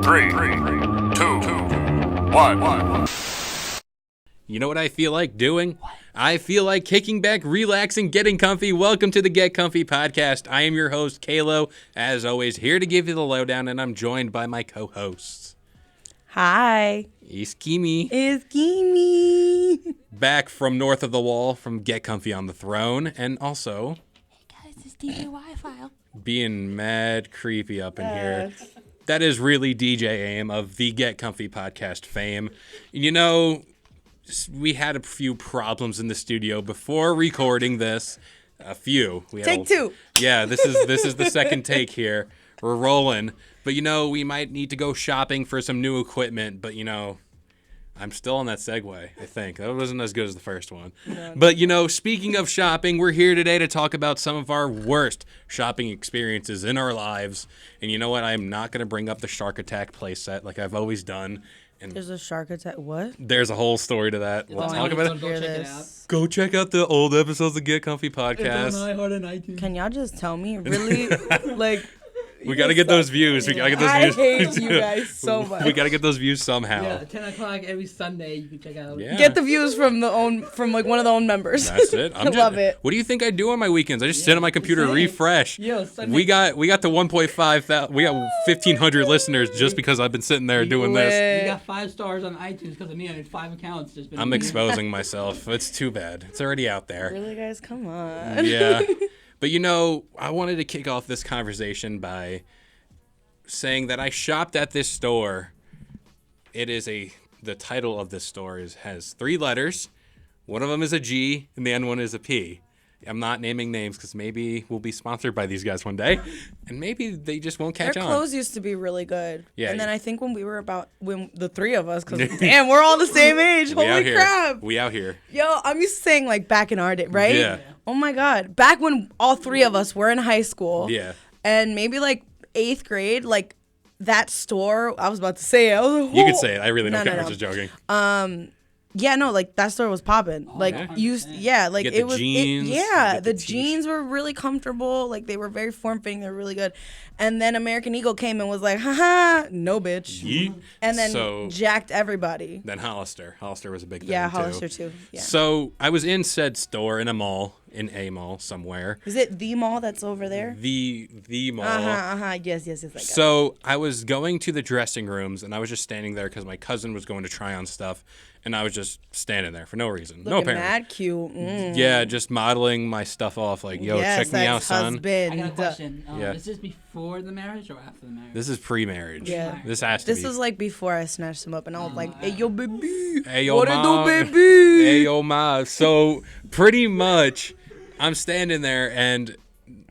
3, 2, 1. You know what I feel like doing? I feel like kicking back, relaxing, getting comfy. Welcome to the Get Comfy podcast. I am your host, Kalo. As always, here to give you the lowdown, and I'm joined by my co-hosts. Hi. Iskimi. Back from north of the wall from Get Comfy on the Throne. And also... Hey guys, it's DJ Wi-Fi. Being mad creepy up in here. That is really DJ AIM of the Get Comfy podcast fame. You know... We had a few problems in the studio before recording this. A few. Take two. Yeah, this is the second take here. We're rolling. But, you know, we might need to go shopping for some new equipment. But, you know, I'm still on that segue, I think. That wasn't as good as the first one. No. But, you know, speaking of shopping, we're here today to talk about some of our worst shopping experiences in our lives. And you know what? I'm not going to bring up the Shark Attack playset like I've always done. And there's a shark attack. What? There's a whole story to that. We'll talk about it. Go check out the old episodes of Get Comfy podcast. Can y'all just tell me? Really? Like... We got to get those views. We got to get those views. I hate you guys so much. We got to get those views somehow. Yeah, 10 o'clock every Sunday you can check out. Yeah. Get the views from like one of the own members. That's it. I love it. What do you think I do on my weekends? I just sit on my computer, refresh. Yo, we got the 1.5. We got 1,500 listeners just because I've been sitting there doing this. You got 5 stars on iTunes because of me. I had 5 accounts. Just been I'm exposing myself. It's too bad. It's already out there. Really, guys? Come on. Yeah. But you know, I wanted to kick off this conversation by saying that I shopped at this store. The title of this store has 3 letters. One of them is a G and the other one is a P. I'm not naming names because maybe we'll be sponsored by these guys one day, and maybe they just won't catch on. Their clothes used to be really good. Yeah. And then I think when the 3 of us, because damn, we're all the same age. Holy crap. We out here. Yo, I'm used to saying like back in our day, right? Yeah. Oh my God. Back when all 3 of us were in high school. Yeah. And maybe like 8th grade, like that store, I was about to say it. You could say it. I really don't care. I'm just joking. Yeah, no, like that store was popping. Like like it was. Jeans, the jeans were really comfortable. Like they were very form fitting. They were really good. And then American Eagle came and was like, haha, no bitch. Yeet. And then jacked everybody. Then Hollister was a big thing Yeah, Hollister too. Yeah. So I was in said store in a mall somewhere. Is it the mall that's over there? The mall. Yes. So I was going to the dressing rooms and I was just standing there because my cousin was going to try on stuff. And I was just standing there for no reason. Looking no apparent. Mad cute. Yeah, just modeling my stuff off. Like, yo, check me out, son. Husband. I got a question. Is this before the marriage or after the marriage? This is pre-marriage. Yeah. This has to be. This was like before I snatched him up, and I was like, "Hey, yo, baby. Hey, yo, what ma. it do, baby? Hey, yo, ma." So pretty much, I'm standing there, and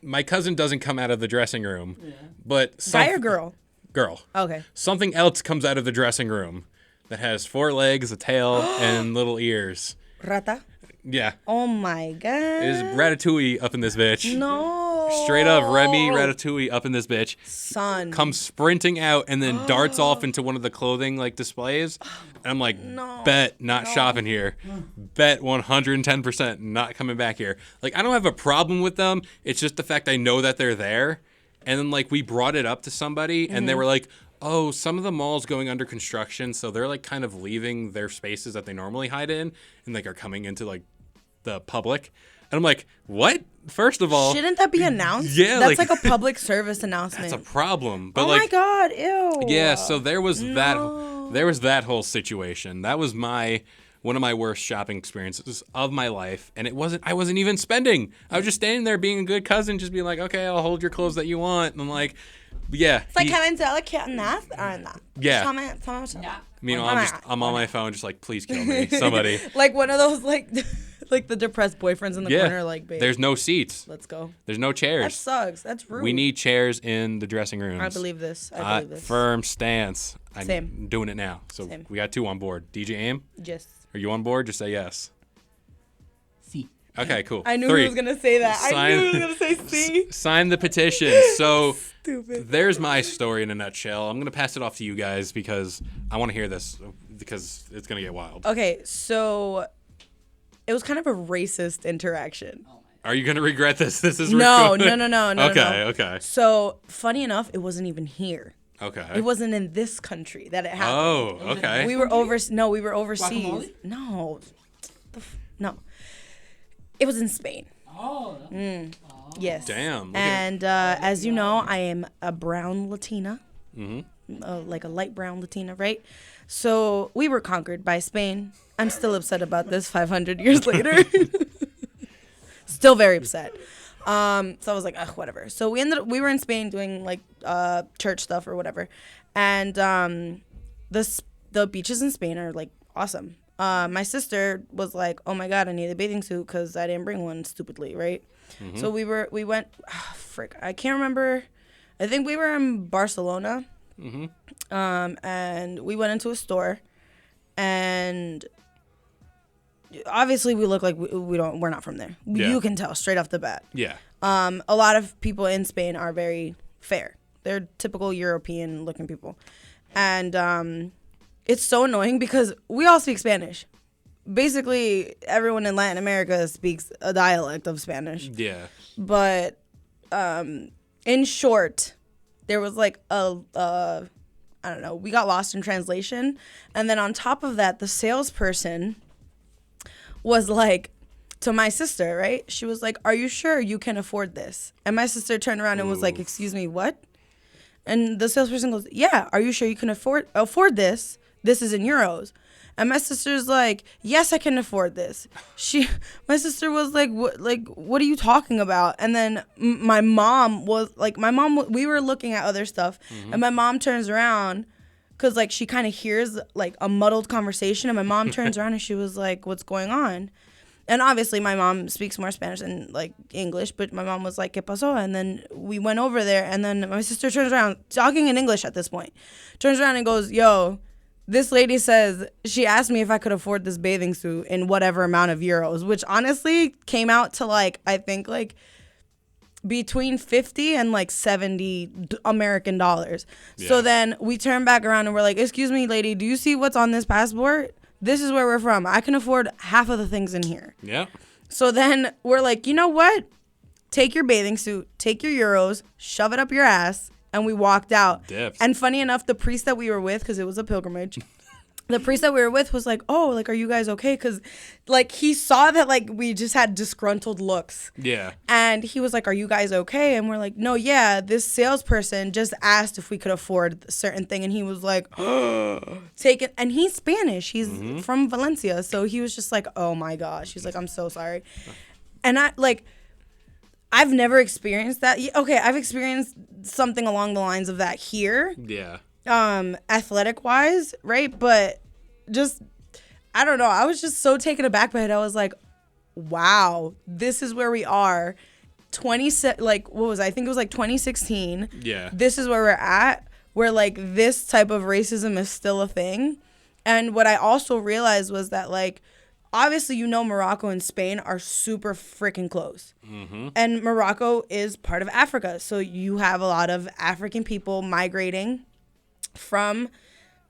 my cousin doesn't come out of the dressing room. Yeah. But guy or girl? Girl. Okay. Something else comes out of the dressing room that has 4 legs, a tail, and little ears. Rata? Yeah. Oh my God. It is Ratatouille up in this bitch. No. Straight up, Remy Ratatouille up in this bitch. Son. Comes sprinting out and then darts off into one of the clothing like displays. And I'm like, bet not shopping here. Bet 110% not coming back here. Like, I don't have a problem with them. It's just the fact I know that they're there. And then like we brought it up to somebody and they were like, oh, some of the malls going under construction, so they're like kind of leaving their spaces that they normally hide in and like are coming into like the public. And I'm like, what? First of all, shouldn't that be announced? Yeah, that's like a public service announcement. That's a problem. But oh like, my God, ew. Yeah, so there was that whole situation. That was one of my worst shopping experiences of my life, and I wasn't even spending. I was just standing there being a good cousin, just being like, okay, I'll hold your clothes that you want. And I'm like, yeah. It's like having delicate Yeah. Yeah. Meanwhile, I'm on my phone, just like, please kill me, somebody. Like one of those like the depressed boyfriends in the corner, like, babe. There's no seats. Let's go. There's no chairs. That sucks. That's rude. We need chairs in the dressing rooms. I believe this. Firm stance. Same. I'm doing it now. So Same. we got 2 on board. DJ AIM? Yes. Are you on board? Just say yes. C. Okay, cool. I knew 3. he was going to say that. I knew he was going to say C. Sign the petition. So Stupid. There's my story in a nutshell. I'm going to pass it off to you guys because I want to hear this because it's going to get wild. Okay, so it was kind of a racist interaction. Are you going to regret this? This is No. Okay. So, funny enough, it wasn't even here. Okay. It wasn't in this country that it happened. Oh, okay. We were overseas. Guacamole? No. No. It was in Spain. Oh. Yes. Damn. Look And as you know, I am a brown Latina. Mm-hmm. Like a light brown Latina, right? So we were conquered by Spain. I'm still upset about this 500 years later. Still very upset. So I was like, ugh, whatever. So we were in Spain doing like church stuff or whatever. And the beaches in Spain are like awesome. My sister was like, oh my God, I need a bathing suit because I didn't bring one stupidly, right? Mm-hmm. So we went, I can't remember. I think we were in Barcelona. Mm-hmm. And we went into a store, and obviously we look like we're not from there. Yeah. You can tell straight off the bat. Yeah. A lot of people in Spain are very fair. They're typical European looking people. And it's so annoying because we all speak Spanish. Basically, everyone in Latin America speaks a dialect of Spanish. Yeah. But in short, there was like I don't know, we got lost in translation. And then on top of that, the salesperson was like, to my sister, right? She was like, are you sure you can afford this? And my sister turned around and was like, excuse me, what? And the salesperson goes, yeah, are you sure you can afford this? This is in euros. And my sister's like, yes, I can afford this. My sister was like, what are you talking about? And then my mom, we were looking at other stuff, and my mom turns around, because like she kind of hears like a muddled conversation, and my mom turns around and she was like, what's going on? And obviously my mom speaks more Spanish than like English, but my mom was like, ¿Qué pasó? And then we went over there, and then my sister turns around, talking in English at this point, turns around and goes, yo, this lady says she asked me if I could afford this bathing suit in whatever amount of euros, which honestly came out to like, I think like between 50 and like 70 American dollars. Yeah. So then we turn back around and we're like, excuse me, lady, do you see what's on this passport? This is where we're from. I can afford half of the things in here. Yeah. So then we're like, you know what? Take your bathing suit, take your euros, shove it up your ass. And we walked out. Dips. And funny enough, the priest that we were with, because it was a pilgrimage, the priest that we were with was like, oh, like, are you guys okay? Because, like, he saw that, like, we just had disgruntled looks. Yeah. And he was like, are you guys okay? And we're like, no, yeah, this salesperson just asked if we could afford a certain thing. And he was like, take it. And he's Spanish. He's from Valencia. So he was just like, oh, my gosh. He's like, I'm so sorry. And I've never experienced that. Okay, I've experienced something along the lines of that here. Yeah. Athletic wise, right? But just, I don't know. I was just so taken aback by it. I was like, wow, this is where we are. What was I think it was like 2016. Yeah. This is where we're at, where like this type of racism is still a thing. And what I also realized was that like, obviously, you know, Morocco and Spain are super freaking close. Mm-hmm. And Morocco is part of Africa. So you have a lot of African people migrating from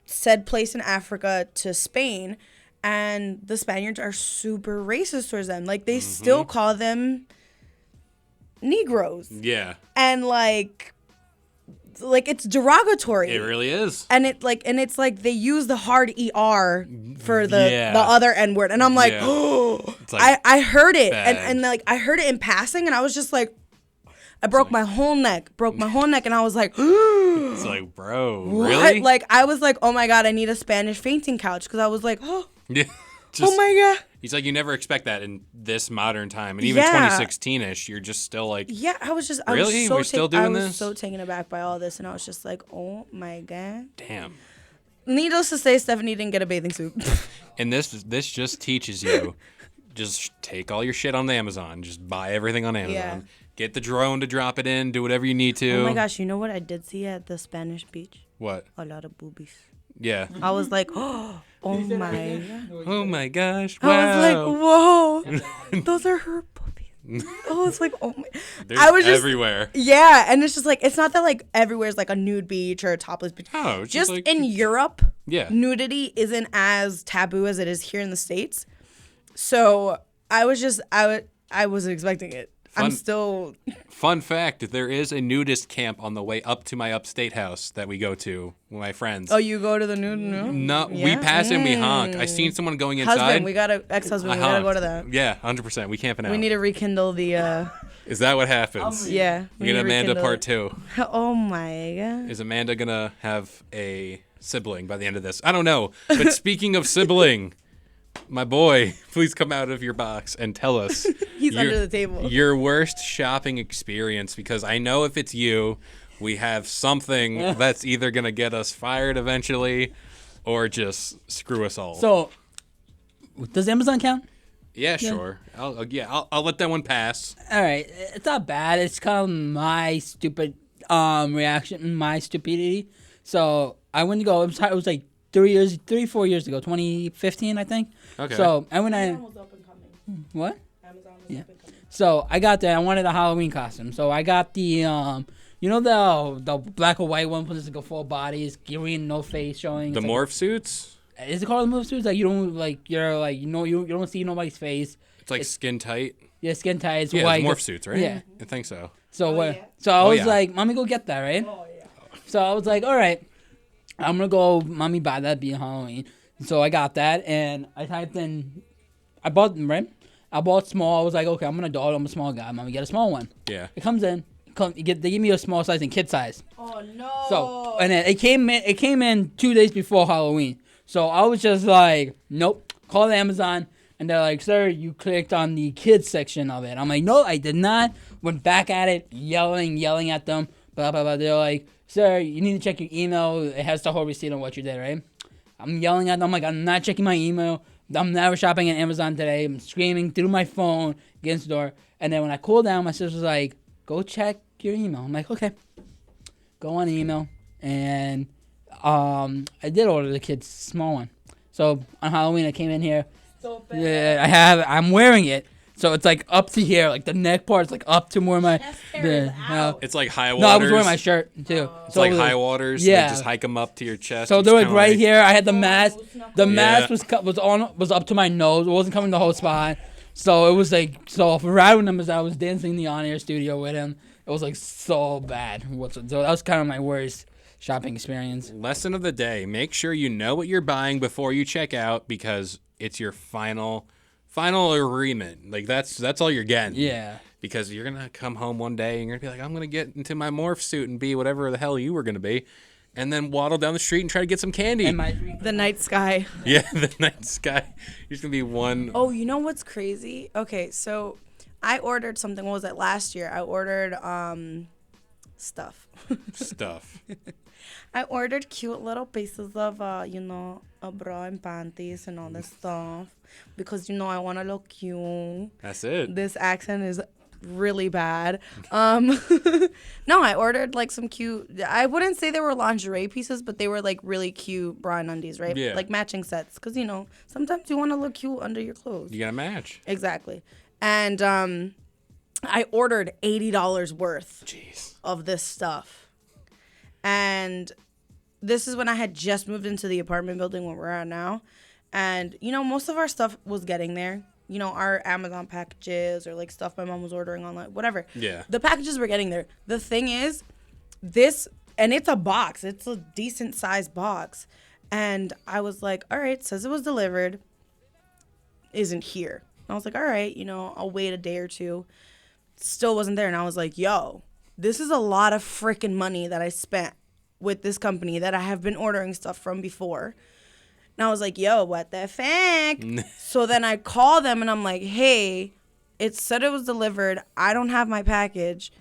said place in Africa to Spain. And the Spaniards are super racist towards them. Like, they still call them Negroes. Yeah. And, like it's derogatory. It really is. And it's like they use the hard ER for the other N word. And I'm like, oh, like I heard it. And like I heard it in passing, and I was just like, I broke my whole neck. And I was like, it's like, bro, what? Really? Like I was like, oh my God, I need a Spanish fainting couch, because I was like, oh, yeah. Oh my God. He's like, you never expect that in this modern time. And even 2016-ish, you're just still like... Yeah, I was just... Really? We're still doing this? I was so taken aback by all this, and I was just like, oh my God. Damn. Needless to say, Stephanie didn't get a bathing suit. And this just teaches you, just take all your shit on Amazon. Just buy everything on Amazon. Yeah. Get the drone to drop it in. Do whatever you need to. Oh my gosh, you know what I did see at the Spanish beach? What? A lot of boobies. Yeah. I was like, oh my God. Oh my gosh. Wow. I was like, whoa. Those are her boobies. I was like, oh my. I was just everywhere. Yeah. And it's just like, it's not that like everywhere's like a nude beach or a topless beach. Oh, it's just like, in Europe, yeah, nudity isn't as taboo as it is here in the States. So I wasn't expecting it. I'm still. Fun fact: there is a nudist camp on the way up to my upstate house that we go to with my friends. Oh, you go to the nude? No, we pass and we honk. I seen someone going inside. Husband, we got ex-husband. We gotta go to that. Yeah, 100%. We camping out. We need to rekindle the. Is that what happens? Yeah. We get Amanda part 2. Oh my god. Is Amanda gonna have a sibling by the end of this? I don't know. But speaking of sibling, my boy, please come out of your box and tell us. He's under the table. Your worst shopping experience, because I know if it's you, we have something that's either gonna get us fired eventually, or just screw us all. So, does Amazon count? Yeah, sure. I'll let that one pass. All right, it's not bad. It's kind of my stupid reaction, my stupidity. So I went to go. It was like 4 years ago, 2015, I think. Okay. So I went in. What? Amazon was Yeah. So I got there. I wanted a Halloween costume. So I got the the black or white one, was like a full body, is green, no face showing. The It's morph suits? Is it called the morph suits? Like you don't you don't see nobody's face. It's like skin tight. Yeah, skin tight. It's Yeah, white. it's morph suits, right? Yeah. I think so. So yeah. So I was yeah. like, "Mommy, go get that, right?" Oh yeah. So I was like, "All right, I'm gonna go, Mommy, buy that, be Halloween." So I got that, and I typed in, I bought them, right? I bought small. I was like, "Okay, I'm an adult. I'm a small guy. Mommy, get a small one." Yeah. It comes in. They give me a small size and kid size. Oh no. So and then it came in 2 days before Halloween. So I was just like, "Nope." Called Amazon. And they're like, "Sir, you clicked on the kids section of it." I'm like, "No, I did not." Went back at it, yelling at them. Blah, blah, blah. They're like, "Sir, you need to check your email. It has the whole receipt on what you did, right?" I'm yelling at them. I'm like, "I'm not checking my email. I'm never shopping at Amazon today." I'm screaming through my phone against the door. And then when I cooled down, my sister was like, "Go check your email." I'm like, "Okay." Go on email. And I did order the kids' small one. So on Halloween, I came in here. So bad. Yeah, I'm wearing it, so it's like up to here, like the neck part's like up to more my. Chest hair is out. It's like high waters. No, I was wearing my shirt too. It's So like it was high waters. yeah. They just hike them up to your chest. So It's they're like kinda right here. I had the mask. The Yeah. mask was up to my nose. It wasn't coming the whole spine. So it was like for right when I was dancing in the on-air studio with him. It was like so bad. So that was kind of my worst shopping experience. Lesson of the day: make sure you know what you're buying before you check out, because it's your final agreement. Like that's all you're getting. Yeah. Because you're gonna come home one day and you're gonna be like, I'm gonna get into my morph suit and be whatever the hell you were gonna be, and then waddle down the street and try to get some candy. And The night sky. Yeah, the night sky. You're just gonna be one. Oh, you know what's crazy? Okay, so I ordered something. What was it last year? I ordered stuff. Stuff. I ordered cute little pieces of a bra and panties and all this stuff because I want to look cute. That's it. This accent is really bad. No, I ordered like some cute. I wouldn't say they were lingerie pieces, but they were like really cute bra and undies, right? Yeah. Like matching sets, because sometimes you want to look cute under your clothes. You gotta match. Exactly. And I ordered $80 worth of this stuff. And this is when I had just moved into the apartment building where we're at now. And, most of our stuff was getting there. Our Amazon packages or like stuff my mom was ordering online, whatever. Yeah. The packages were getting there. The thing is, and it's a box. It's a decent sized box. And I was like, all right, says it was delivered. Isn't here. I was like, all right, I'll wait a day or two. Still wasn't there. And I was like, yo, this is a lot of freaking money that I spent with this company that I have been ordering stuff from before. And I was like, yo, what the fuck? So then I call them and I'm like, hey, it said it was delivered. I don't have my package.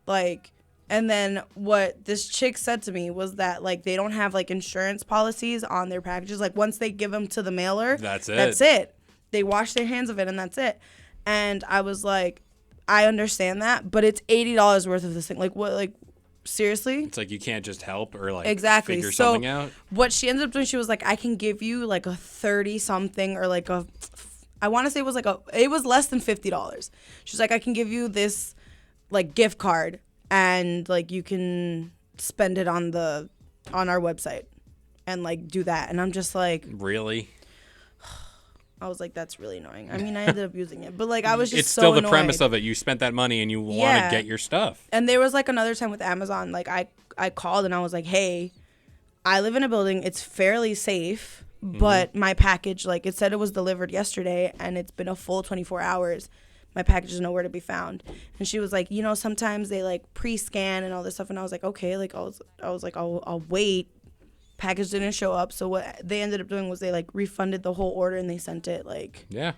And then what this chick said to me was that, they don't have, insurance policies on their packages. Once they give them to the mailer, That's it. That's it. They wash their hands of it and that's it. And I was like, I understand that, but it's $80 worth of this thing. What, seriously? It's like you can't just help or exactly. figure So something out. what she ended up doing, she was like, I can give you a 30 something or I want to say it was it was less than $50. She's like, I can give you this gift card and you can spend it on our website and do that. And I'm just like, Really? I was like, that's really annoying. I mean, I ended up using it, but like I was just It's so still the annoyed. premise of it. You spent that money and you want to Yeah. get your stuff. And there was like another time with Amazon, like I called and I was like, hey, I live in a building. It's fairly safe, but my package, like it said it was delivered yesterday and it's been a full 24 hours. My package is nowhere to be found. And she was like, sometimes they like pre-scan and all this stuff. And I was like, okay, like I was like, I'll wait. Package didn't show up. So what they ended up doing was they like refunded the whole order and they sent it like. Yeah.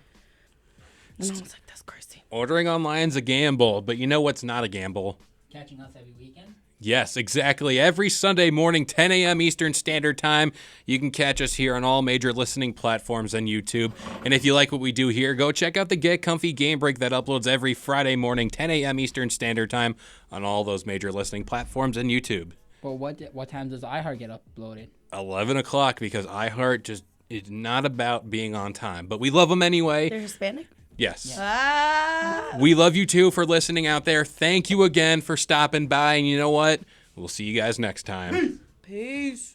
And I was like, that's crazy. Ordering online's a gamble, but you know what's not a gamble? Catching us every weekend. Yes, exactly. Every Sunday morning, 10 a.m. Eastern Standard Time. You can catch us here on all major listening platforms and YouTube. And if you like what we do here, go check out the Get Comfy Game Break that uploads every Friday morning, 10 a.m. Eastern Standard Time on all those major listening platforms and YouTube. But what time does iHeart get uploaded? 11 o'clock, because iHeart just is not about being on time. But we love them anyway. They're Hispanic? Yes. Ah. We love you too for listening out there. Thank you again for stopping by. And you know what? We'll see you guys next time. Peace.